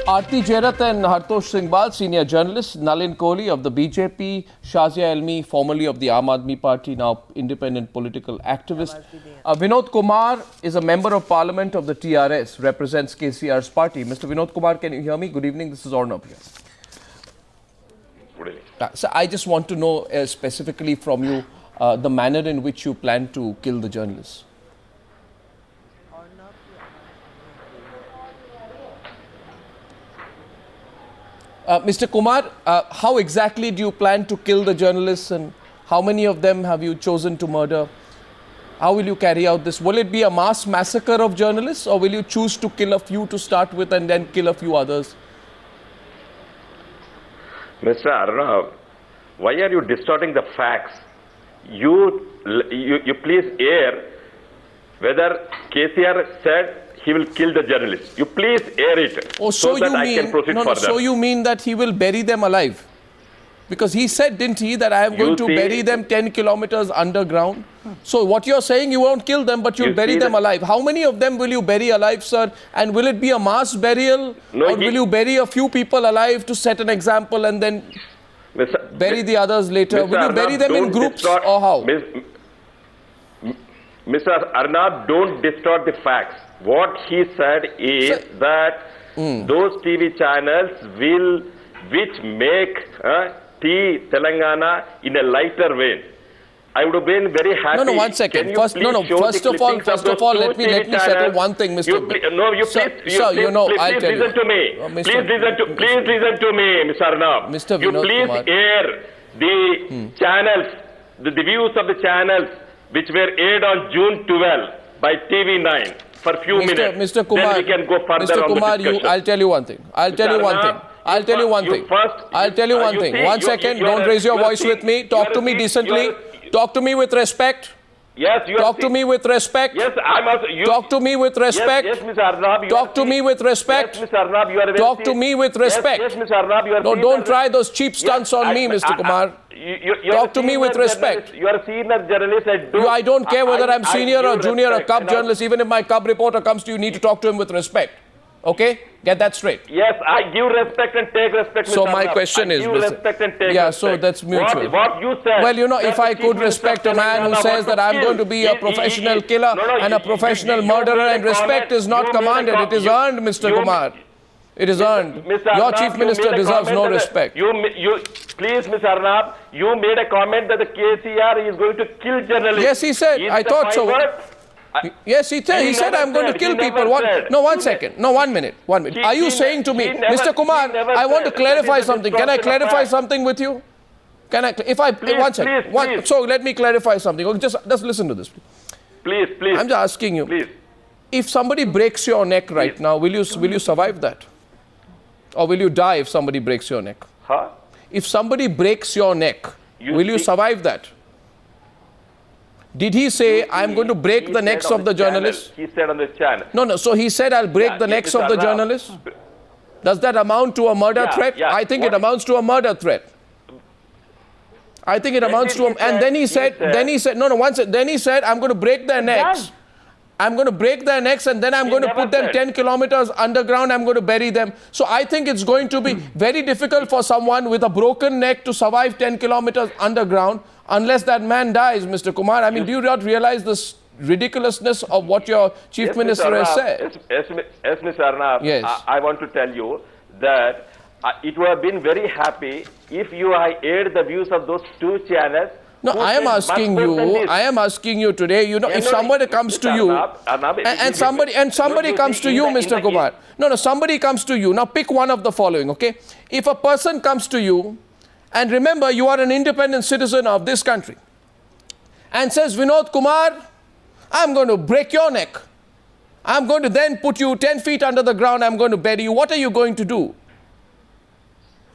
Aarti Jairat and Hartosh Singhbal, senior journalists, Nalin Kohli of the BJP, Shazia Elmi, formerly of the Aam Aadmi Party, now independent political activist. Vinod Kumar is a member of parliament of the TRS, represents KCR's party. Mr. Vinod Kumar, can you hear me? Good evening, this is Arnab here. Good evening. So I just want to know specifically from you the manner in which you plan to kill the journalists. Mr. Kumar, how exactly do you plan to kill the journalists and how many of them have you chosen to murder? How will you carry out this? Will it be a mass massacre of journalists or will you choose to kill a few to start with and then kill a few others? Mr. Arnav, why are you distorting the facts? You please air whether KCR said he will kill the journalists. You please air it so that I can proceed further. So you mean that he will bury them alive? Because he said, didn't he, that I am going to bury them 10 kilometers underground? So what you're saying, you won't kill them, but you'll bury them alive. How many of them will you bury alive, sir? And will it be a mass burial? Or will you bury a few people alive to set an example and then bury the others later? Will you bury them in groups or how? Mr. Arnab, don't distort the facts. What he said is that those TV channels which make Telangana in a lighter way. I would have been very happy. No, 1 second. First of all, let me settle one thing, Mr. Sir, you know, I'll tell you. Listen to me. Please listen to me, Mr. Arnab. Mr. You please air the channels, the views of the channels which were aired on June 12 by TV9 for a few minutes. Mr. Kumar, then we can go further Mr. Kumar, on the discussion. I'll tell you one thing. I'll tell you one thing. 1 second, don't raise your voice with me. Talk to me decently. Talk to me with respect. Yes, you Talk to me with respect. Yes, I'm also. Talk to me with respect. Yes, Mr. Arnab. Talk to me with respect. Yes, Mr. Arnab, you are very Talk to me with respect. Yes, Mr. Arnab, you are. No, don't try those cheap stunts on me, Mr. Kumar. Talk to me with respect. You are a senior journalist. I don't care whether I'm senior or junior or cub journalist. Even if my cub reporter comes to you, you need to talk to him with respect. Okay? Get that straight. Yes, I give respect and take respect, Mr. So my question is, give respect and take yeah, respect. so that's mutual. What you said. Well, you know, if I could respect a man who says that I'm going to be a professional killer and a professional murderer, and respect is not commanded, it is earned, Mr. Kumar. It is earned. Your chief minister deserves no respect. Please, Mr. Arnab, you made a comment that the KCR is going to kill journalists. Yes, he said. I thought so. Yes, he said I'm going to kill people. No, 1 second. No, 1 minute. 1 minute. Are you saying to me, Mr. Kumar, I want to clarify something. Can I clarify something with you? Can I? If I please, 1 second. Please. So let me clarify something. Okay, just listen to this. Please. I'm just asking you. Please. If somebody breaks your neck right now, will you survive that? Or will you die if somebody breaks your neck? Huh? If somebody breaks your neck, will you survive that? Did he say, I'm going to break the necks of the journalists? He said on the channel. No. So he said, I'll break the necks of the journalists? Does that amount to a murder threat? I think it amounts to a murder threat. I think it amounts to a... And then he said, then he said, I'm going to break their necks. I'm going to break their necks and then I'm going to put them 10 kilometers underground. I'm going to bury them. So I think it's going to be very difficult for someone with a broken neck to survive 10 kilometers underground unless that man dies, Mr. Kumar. I mean, do you not realize this ridiculousness of what your chief minister has said? Yes, Mr. Arnab. Yes. I want to tell you that it would have been very happy if you had aired the views of those two channels. No, I am asking you today, you know, if somebody comes to you, and somebody comes to you, Mr. Kumar. No, somebody comes to you. Now pick one of the following, okay? If a person comes to you, and remember, you are an independent citizen of this country, and says, Vinod Kumar, I'm going to break your neck. I'm going to then put you 10 feet under the ground. I'm going to bury you. What are you going to do?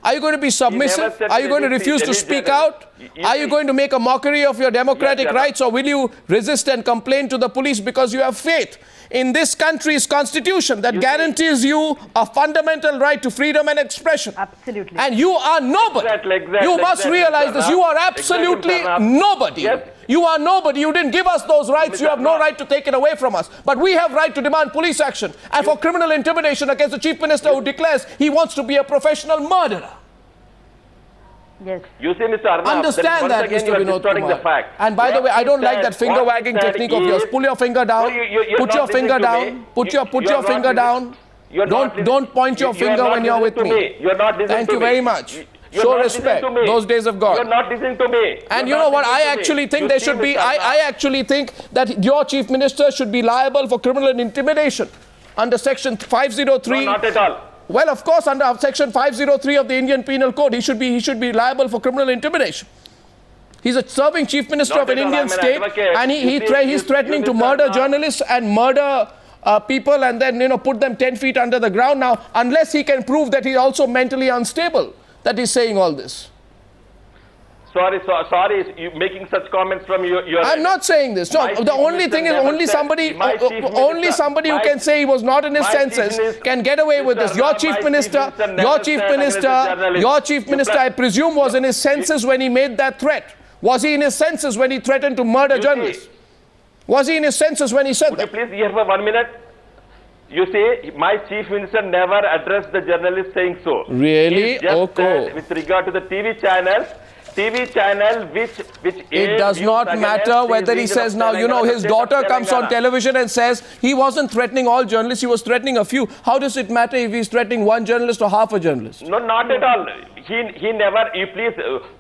Are you going to be submissive? Are you going to refuse to speak out? Are you going to make a mockery of your democratic rights, or will you resist and complain to the police because you have faith in this country's constitution that guarantees you a fundamental right to freedom and expression? Absolutely. And you are nobody. You must realize this. You are absolutely nobody. You are nobody. You didn't give us those rights. You have no right to take it away from us. But we have right to demand police action. And for criminal intimidation against the Chief Minister who declares he wants to be a professional murderer. Yes. You see, Mr. Arnab, Understand that, Mr. Vinod Kumar. The fact. And by the way, I don't like that finger-wagging technique of yours. Pull your finger down. Put your finger down. Put your finger down. Don't point your finger when you're with me. You're not listening to me. Thank you very much. Show respect. Those days have gone. You're not listening to me. And you know what? I actually think there should be. I actually think that your Chief Minister should be liable for criminal intimidation under Section 503. No, not at all. Well, of course, under Section 503 of the Indian Penal Code, he should be liable for criminal intimidation. He's a serving Chief Minister of an Indian state, and he's threatening to murder journalists and murder people, and then put them 10 feet under the ground. Now, unless he can prove that he's also mentally unstable, that he's saying all this. Sorry, you making such comments from your I'm not saying this. No, the only thing is only somebody who can say he was not in his senses can get away with this. Your Chief Minister, I presume, was in his senses when he made that threat. Was he in his senses when he threatened to murder journalists? Was he in his senses when he said that? Would you please hear for 1 minute? You see, my Chief Minister never addressed the journalist saying so. Really? Okay. With regard to the TV channel which it does not matter whether he says now, his daughter comes on television and says he wasn't threatening all journalists, he was threatening a few. How does it matter if he's threatening one journalist or half a journalist? No, not at all. He never, you please,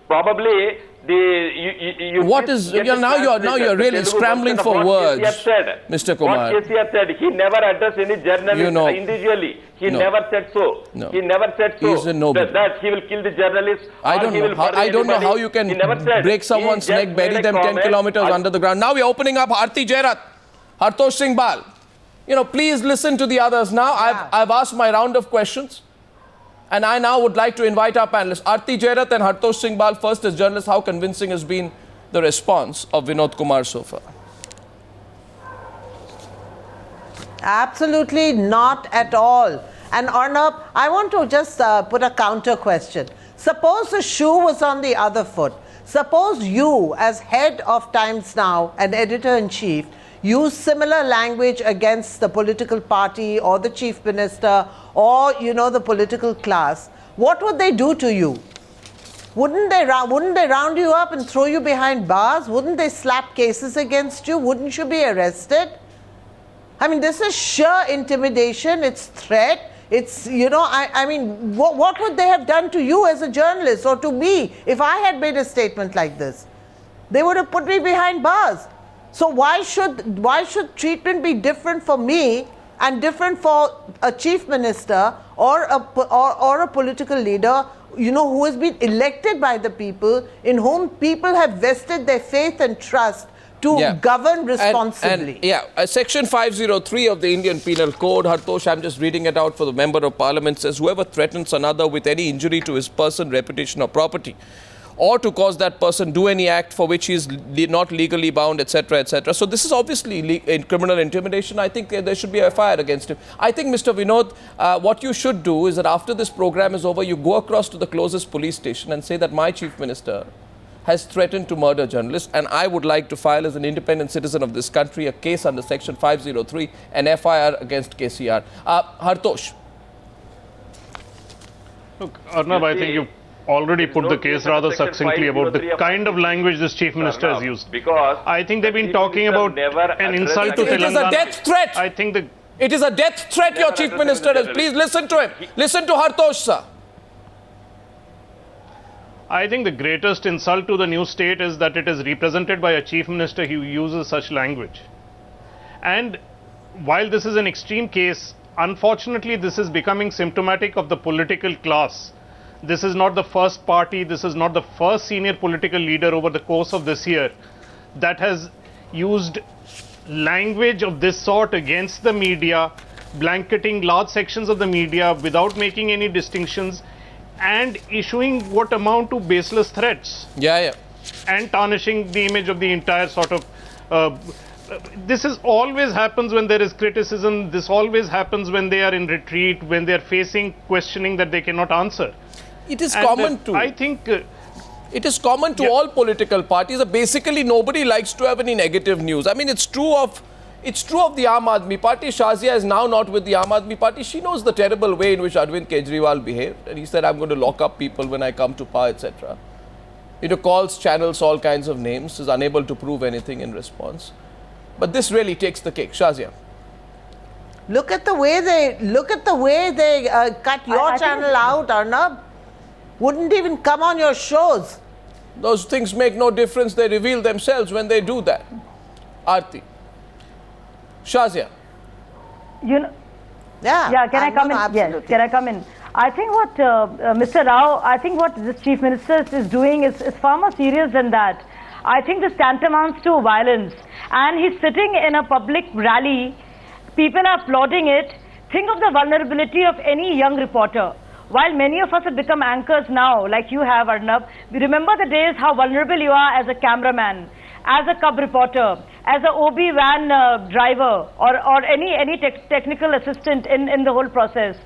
probably what is, now you're really scrambling for words, Mr. Kumar. What KCR said, he never addressed any journalist individually. He never said so. No. He never said so. He's a nobody. That he will kill the journalists. I don't know how you can break someone's neck, bury them 10 kilometers under the ground. Now we're opening up Aarti Jairat, Hartosh Singh Bal. Please listen to the others now. I've asked my round of questions. And I now would like to invite our panelists, Aarti Jairat and Hartosh Singh Bal. First, as journalists, how convincing has been the response of Vinod Kumar so far? Absolutely not at all. And Arnab, I want to just put a counter question. Suppose the shoe was on the other foot. Suppose you, as head of Times Now and editor-in-chief, use similar language against the political party or the Chief Minister or, the political class. What would they do to you? Wouldn't they round you up and throw you behind bars? Wouldn't they slap cases against you? Wouldn't you be arrested? I mean, this is sheer intimidation. It's threat. It's, what would they have done to you as a journalist or to me if I had made a statement like this? They would have put me behind bars. So why should treatment be different for me and different for a chief minister or a political leader, who has been elected by the people, in whom people have vested their faith and trust to govern responsibly? Section 503 of the Indian Penal Code, Hartosh, I'm just reading it out for the Member of Parliament, says whoever threatens another with any injury to his person, reputation or property, or to cause that person do any act for which he is not legally bound, etc., etc. So this is obviously criminal intimidation. I think there should be a FIR against him. I think, Mr. Vinod, what you should do is that after this program is over, you go across to the closest police station and say that my Chief Minister has threatened to murder journalists, and I would like to file as an independent citizen of this country a case under Section 503, an FIR against KCR. Hartosh. Look, Arnab, I think you already put the case rather succinctly about the kind of language this Chief Minister has used. Because I think they've been talking about an insult to Telangana. It is a death threat. I think it is a death threat your Chief Minister has. Please listen to him. Listen to Hartosh, sir. I think the greatest insult to the new state is that it is represented by a Chief Minister who uses such language. And while this is an extreme case, unfortunately this is becoming symptomatic of the political class. This is not the first party, this is not the first senior political leader over the course of this year that has used language of this sort against the media, blanketing large sections of the media without making any distinctions and issuing what amount to baseless threats. And tarnishing the image of the entire sort of this is always happens when there is criticism. This always happens when they are in retreat, when they are facing questioning that they cannot answer. It is common to. I think It is common to all political parties. Basically, nobody likes to have any negative news. I mean, it's true of the Aam Aadmi Party. Shazia is now not with the Aam Aadmi Party. She knows the terrible way in which Arvind Kejriwal behaved. And he said, I'm going to lock up people when I come to power, etc. Calls channels all kinds of names, is unable to prove anything in response. But this really takes the cake. Shazia. Look at the way they cut your channel out, Arnab. Wouldn't even come on your shows. Those things make no difference. They reveal themselves when they do that. Aarti. Shazia. Yeah, can I come in? Absolutely. Yes, can I come in? I think what Mr. Rao, I think what this Chief Minister is doing is far more serious than that. I think this tantamounts to violence. And he's sitting in a public rally. People are applauding it. Think of the vulnerability of any young reporter. While many of us have become anchors now, like you have, Arnab, we remember the days how vulnerable you are as a cameraman, as a cub reporter, as a OB van driver, or any technical assistant in the whole process.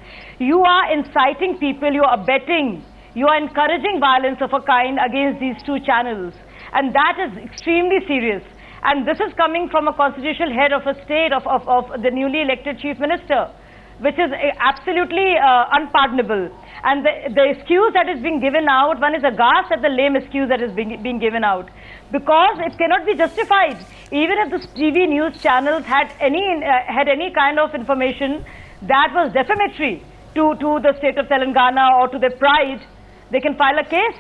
You are inciting people, you are abetting, you are encouraging violence of a kind against these two channels. And that is extremely serious. And this is coming from a constitutional head of a state, of the newly elected Chief Minister, which is absolutely unpardonable. And the excuse that is being given out, one is aghast at the lame excuse that is being given out, because it cannot be justified. Even if the TV news channels had any kind of information that was defamatory to the state of Telangana or to their pride, they can file a case,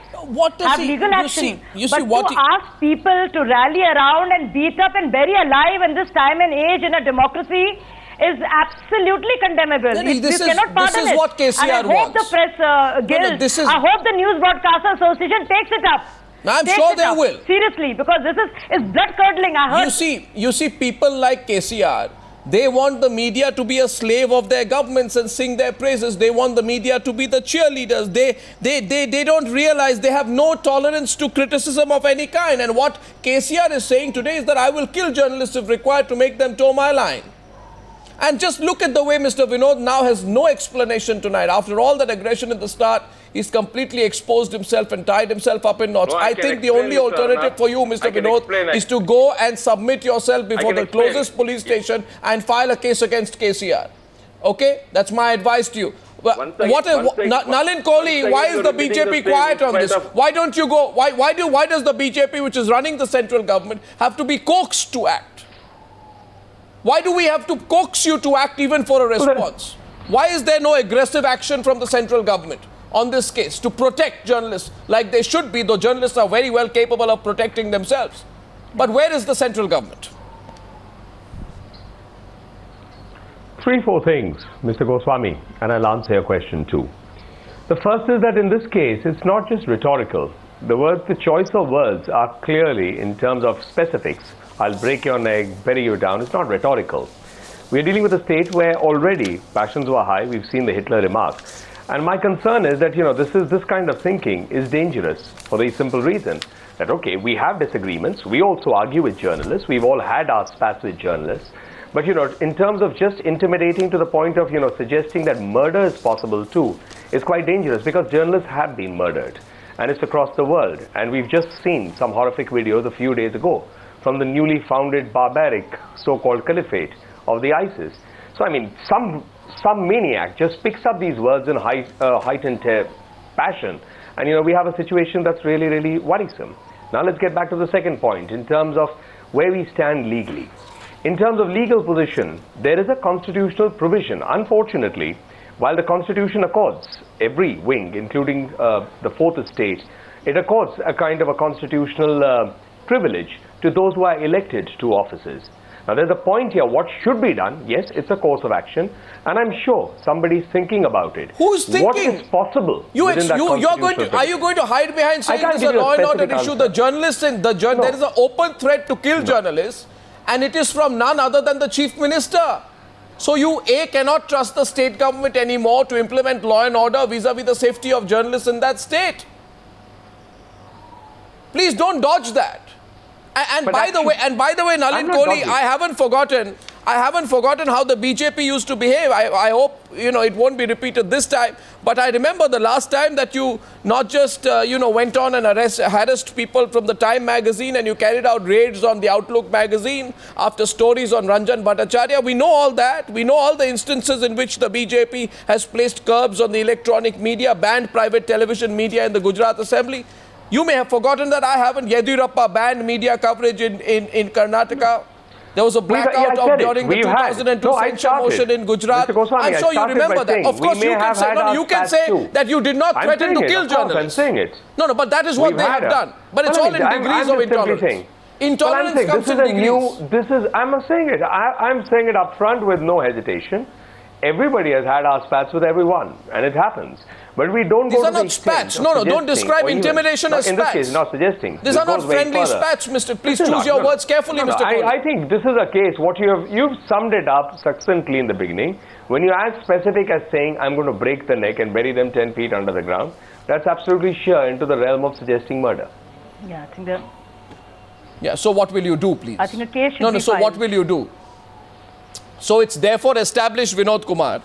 have legal action. But to ask people to rally around and beat up and bury alive in this time and age in a democracy is absolutely condemnable. This cannot pardon is what KCR and I hope wants. the press guild, I hope the News Broadcaster Association takes it up. I'm sure they will. Seriously, because this is blood-curdling. I heard. You see, people like KCR, they want the media to be a slave of their governments and sing their praises. They want the media to be the cheerleaders. They don't realize they have no tolerance to criticism of any kind. And what KCR is saying today is that I will kill journalists if required to make them toe my line. And just look at the way Mr. Vinod now has no explanation tonight. After all that aggression at the start, he's completely exposed himself and tied himself up in knots. No, I think the only alternative for you, Mr. Vinod, is to go and submit yourself before the closest police station and file a case against KCR. Okay? That's my advice to you. Nalin Kohli, why is the BJP quiet on this? Why don't you go? Why does the BJP, which is running the central government, have to be coaxed to act? Why do we have to coax you to act even for a response? Why is there no aggressive action from the central government on this case to protect journalists like they should be, though journalists are very well capable of protecting themselves? But where is the central government? 3-4 things, Mr. Goswami, and I'll answer your question too. The first is that in this case, it's not just rhetorical. The choice of words are clearly in terms of specifics. I'll break your neck, bury you down. It's not rhetorical. We're dealing with a state where already passions were high. We've seen the Hitler remark. And my concern is that, this kind of thinking is dangerous for the simple reason that, okay, we have disagreements. We also argue with journalists. We've all had our spats with journalists. But, in terms of just intimidating to the point of, suggesting that murder is possible too, is quite dangerous because journalists have been murdered. And it's across the world. And we've just seen some horrific videos a few days ago from the newly founded barbaric so-called caliphate of the ISIS. So, I mean, some maniac just picks up these words in heightened passion. And, we have a situation that's really, really worrisome. Now, let's get back to the second point in terms of where we stand legally. In terms of legal position, there is a constitutional provision. Unfortunately, while the Constitution accords every wing, including the fourth estate, it accords a kind of a constitutional privilege to those who are elected to offices. Now, there's a point here. What should be done? Yes, it's a course of action, and I'm sure somebody's thinking about it. Who's thinking? What is possible? Are you going to hide behind saying this is a law and order issue? The journalists there is an open threat to kill journalists, and it is from none other than the Chief Minister. So you cannot trust the state government anymore to implement law and order vis-a-vis the safety of journalists in that state. Please don't dodge that. And by the way, Nalin Kohli, I haven't I haven't forgotten how the BJP used to behave. I hope, it won't be repeated this time. But I remember the last time that you not just, went on and harassed people from the Time magazine, and you carried out raids on the Outlook magazine after stories on Ranjan Bhattacharya. We know all that. We know all the instances in which the BJP has placed curbs on the electronic media, banned private television media in the Gujarat Assembly. You may have forgotten that. I haven't. Yediyurappa banned media coverage in Karnataka. There was a blackout during the 2002 censure motion in Gujarat. I'm sure you remember that. Of course, you can say that you did not threaten to kill journalists. I'm saying it. No, but that is what they have done. But it's all in degrees of intolerance. Intolerance comes in degrees. I'm saying it. I'm saying it up front with no hesitation. Everybody has had our spats with everyone, and it happens. But we don't go to the extent. These are not spats. No, don't describe intimidation as spats. In this case, not suggesting. These are not friendly spats, Mr. Please choose your words carefully, Mr. Kohli. I think this is a case, what you've summed it up succinctly in the beginning. When you add specific as saying, I'm going to break the neck and bury them 10 feet under the ground, that's absolutely sure into the realm of suggesting murder. Yeah, I think that... Yeah, so what will you do, please? I think a case should be so filed. what will you do? So it's therefore established, Vinod Kumar,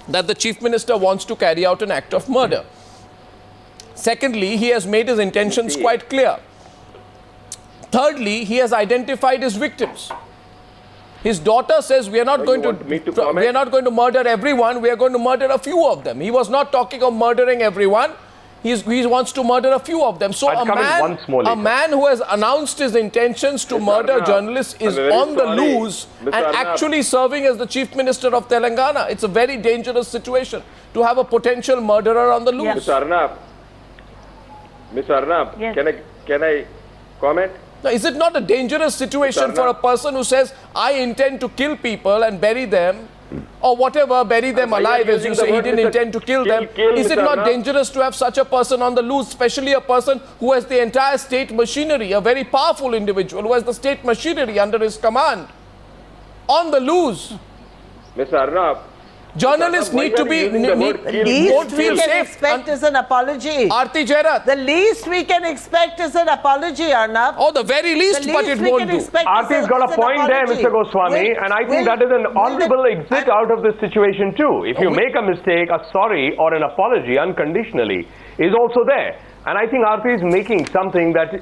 that the Chief Minister wants to carry out an act of murder. Secondly, he has made his intentions quite clear. Thirdly, he has identified his victims. His daughter says we are not going to murder everyone, we are going to murder a few of them. He was not talking of murdering everyone. He wants to murder a few of them. So a man who has announced his intentions to murder journalists is on the loose and actually serving as the Chief Minister of Telangana. It's a very dangerous situation to have a potential murderer on the loose. Mr. Arnab, yes. Can I comment? Now, is it not a dangerous situation for a person who says, I intend to kill people and bury them, or whatever, bury them alive, as you say, he didn't intend to kill them. Is it not dangerous to have such a person on the loose, especially a person who has the entire state machinery, a very powerful individual who has the state machinery under his command, on the loose? Mr. Arnab, journalists need to be, the least we can expect is an apology. Aarti Jairat. The least we can expect is an apology, Arnab. Oh, the very least, but it won't do. Aarti's got a point there, Mr. Goswami, and I think that is an honorable exit out of this situation too. If you make a mistake, a sorry or an apology unconditionally is also there. And I think Aarti is making something that,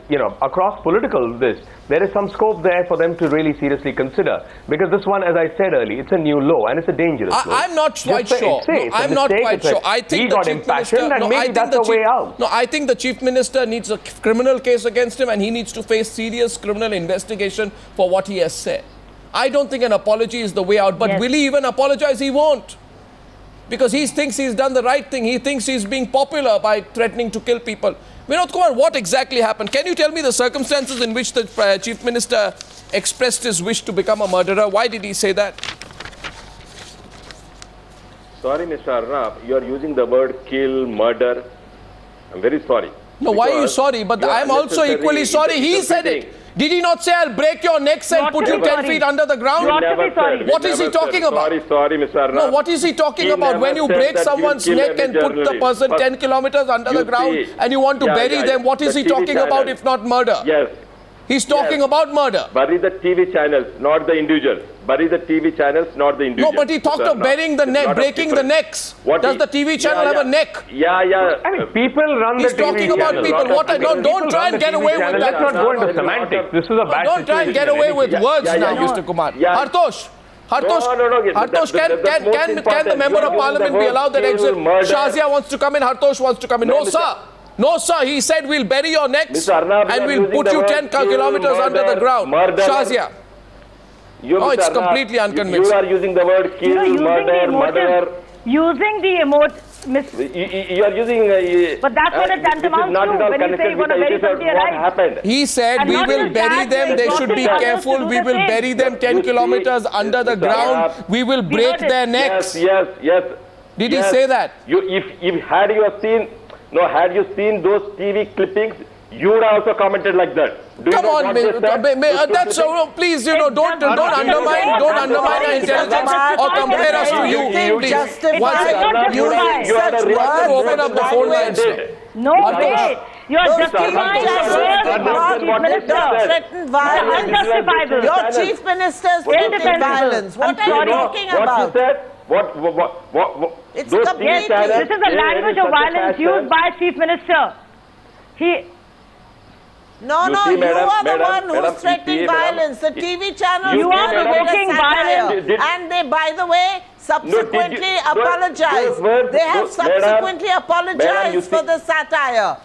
across there is some scope there for them to really seriously consider. Because this one, as I said earlier, it's a new law and it's a dangerous law. I'm not quite sure. I'm not quite sure. I think the Chief Minister... that's a way out. No, I think the Chief Minister needs a criminal case against him and he needs to face serious criminal investigation for what he has said. I don't think an apology is the way out. But will he even apologize? He won't. Because he thinks he's done the right thing. He thinks he's being popular by threatening to kill people. Vinod Kumar, what exactly happened? Can you tell me the circumstances in which the Chief Minister expressed his wish to become a murderer? Why did he say that? Sorry, Mr. Arnab, you are using the word kill, murder. I'm very sorry. No, why are you sorry? But I'm also equally sorry. He said it. Did he not say, I'll break your necks and put you 10 feet under the ground? What is he talking about? Sorry, Mr. Arnab. No, what is he talking about? When you break someone's neck and put the person 10 kilometers under the ground and you want to bury them, what is he talking about if not murder? Yes. He's talking about murder. Bury the TV channels, not the individuals. Bury the TV channels, not the individuals. No, but he talked of burying the neck, breaking the necks. Does the TV channel have a neck? Yeah. I mean, people run the TV channel. He's talking about people. No, don't try and get away with that. Let's not go into semantics. This is a bad Don't try and get away with words now, Mr. Kumar. Hartosh, can the Member of Parliament be allowed that exit? Shazia wants to come in, Hartosh wants to come in. No, sir. No, sir. He said we'll bury your necks and we'll put you 10 kilometers under the ground. Shazia. Oh, it's completely unconvincing. You are using the word kill, murder. Using the emote. You are using... but that's what it tantamounts to when you say you're going to bury somebody alive. He said we will bury them. They should be careful. We will bury them 10 kilometers under the ground. We will break their necks. Yes. Did he say that? Had you seen those TV clippings, you would also commented like that. Come on, that's so. Please, don't undermine our intelligence or compare us to you. Please, open up the phone lines. No, wait. You are Those justifying the channels words of the Chief Minister. threaten violence. Unjustifiable. Your Chief Minister's threatening violence. What are you talking about? What he said? It's those completely- TV channels, This is the language of violence used by Chief Minister. No, You no, see, you madam, are the madam, one madam, who's threatening you see, madam, violence. The TV channels You are made it a provoking satire. violence. And they, by the way, subsequently those apologized. words- They have those- subsequently madam, apologized you for see- the satire.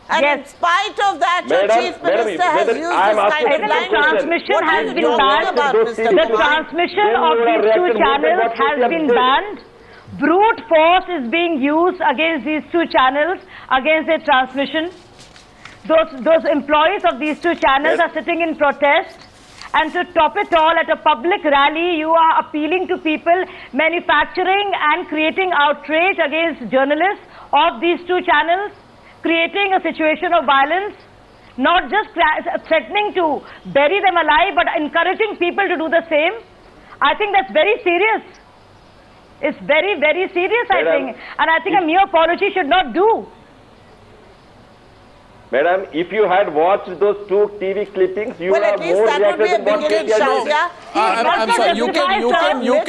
And Yes. in spite of that, your Madam, Chief madam, Minister has whether- used I'm this asking kind I of think the language. transmission What are has you been talking banned. about, Those Mr. TV The Kumar? transmission Then of you would have these two reacted more than channels what you has have been said. banned. Brute force is being used against these two channels, against their transmission. Those employees of these two channels Yes. are sitting in protest. And to top it all, at a public rally, you are appealing to people, manufacturing and creating outrage against journalists of these two channels, creating a situation of violence, not just threatening to bury them alive, but encouraging people to do the same. I think that's very serious. It's very, very serious, I Madam, think. And I think a mere apology should not do. Madam, if you had watched those two TV clippings, you Well, would at have least more that would be a reacted than what beginning, he has done. Shazia. I'm sorry, you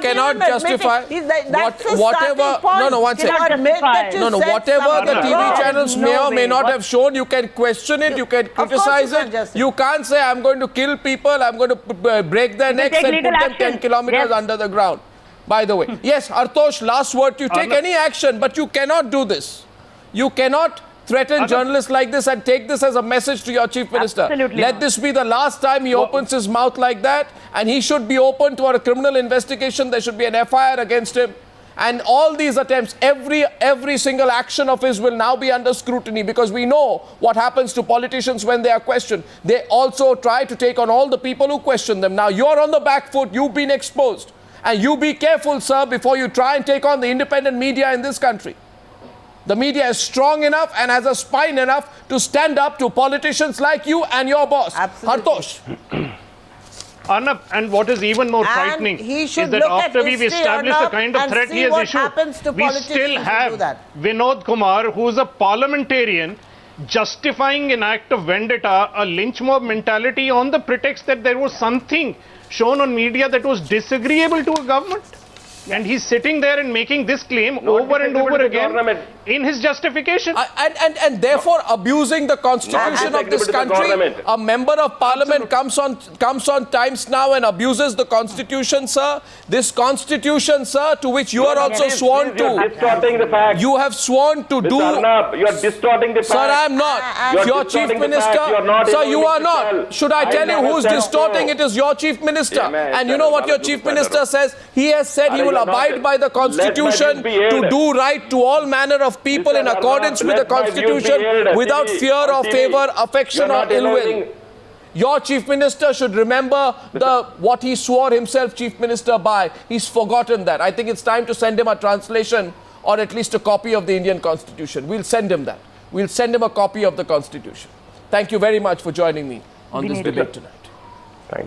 cannot justify whatever. No, one second. No, whatever the TV channels may or may not have shown, you can question it, you can criticize it. You can't say, I'm going to kill people, I'm going to break their necks and put them 10 kilometers under the ground. By the way. Yes, Artosh, last word. You take any action, but you cannot do this. You cannot threaten journalists like this and take this as a message to your Chief Minister. Absolutely Let not. this be the last time he opens his mouth like that, and he should be open to a criminal investigation. There should be an FIR against him. And all these attempts, every single action of his will now be under scrutiny, because we know what happens to politicians when they are questioned. They also try to take on all the people who question them. Now you're on the back foot, you've been exposed. And you be careful, sir, before you try and take on the independent media in this country. The media is strong enough and has a spine enough to stand up to politicians like you and your boss. Absolutely. Hartosh. Arnab, and what is even more frightening he is should that look at after we've history, established the Arnab, kind of and threat see he has what happens to issued, we politicians still who have do that. Vinod Kumar, who is a parliamentarian, justifying an act of vendetta, a lynch mob mentality, on the pretext that there was something shown on media that was disagreeable to a government. And he's sitting there and making this claim over and over again in his justification. And therefore abusing the constitution of this country. A member of parliament comes on Times Now and abuses the constitution, sir. This constitution, sir, to which you are also sworn to. You're distorting the facts. You have sworn to do. Arnab, you're distorting the facts. Sir, I am not. You're Your Chief distorting the Minister. facts. You're not Sir, you are able to not. tell. Should I tell you who's distorting? It is your Chief Minister. And you know what your Chief Minister says? He has said he will abide by the constitution to do right to all manner of people in accordance with the constitution without fear or favor, affection or ill will. Your Chief Minister should remember what he swore himself Chief Minister by. He's forgotten that. I think it's time to send him a translation or at least a copy of the Indian Constitution. We'll send him that. We'll send him a copy of the Constitution. Thank you very much for joining me on this debate tonight.